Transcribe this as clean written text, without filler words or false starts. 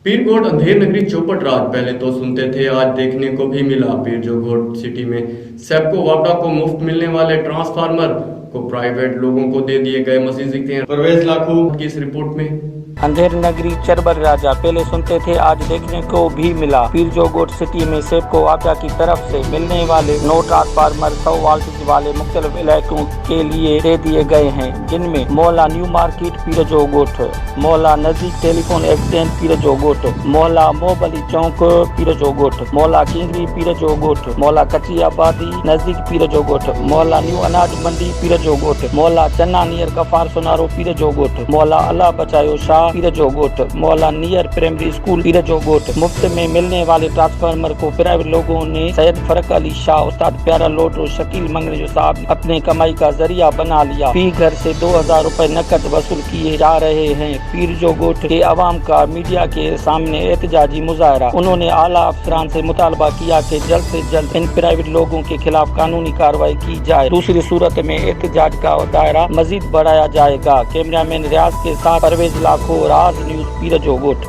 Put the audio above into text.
पीरगोट अंधेर नगरी चौपट राज पहले तो सुनते थे, आज देखने को भी मिला। पीरजोघोट सिटी में सेप्को वापडा को मुफ्त मिलने वाले ट्रांसफार्मर को प्राइवेट लोगों को दे दिए गए मजीद दिखते हैं परवेज लाखों की इस रिपोर्ट में। अंधेर नगरी चरबर राजा पहले सुनते थे, आज देखने को भी मिला। पीरजोघोट सिटी में सेप्को वापडा की तरफ से मिलने वाले 9 ट्रांसफार्मर 100 वोल्टेज वाले मुख्तलिफ इलाकों के लिए दे दिए गए हैं, जिनमें मोहल्ला न्यू मार्केट पीरजोघोट, मोहल्ला नजदीक टेलीफोन एक्सचेंज पीरजोघोट, मोहल्ला मोबली चौक पीरजोघोट, मोहल्ला किंगरी पीरजोघोट, मोहल्ला कच्ची आबादी नजदीक पीरजोघोट, मोहल्ला न्यू अनाज मंडी पीरजोघोट, मोहल्ला चन्ना नियर कफार सोनारो पीरजोघोट, मोहल्ला अल्लाह बचायो शाह पीरजोघोट, मोहल्ला नियर प्राइमरी स्कूल पीरजोघोट। मुफ्त में मिलने वाले ट्रांसफार्मर को प्राइवेट लोगों ने सैयद फरक अली शाह, उस्ताद प्यारा लोट और शकील मंगरेजो साहब अपने कमाई का जरिया बना लिया। फी घर से 2000 रुपए नकद वसूल किए जा रहे हैं। पीरजोघोट के अवाम का मीडिया के सामने एहतजाजी मुजाहरा। उन्होंने आला अफसरान से मुतालबा किया कि जल्द से जल्द इन प्राइवेट लोगों के खिलाफ कानूनी कार्रवाई की जाए, दूसरी सूरत में एहतजाज का दायरा मजीद बढ़ाया जाएगा। कैमरामैन रियाज के साथ परवेज लाखों, राज न्यूज पीरजोघोट।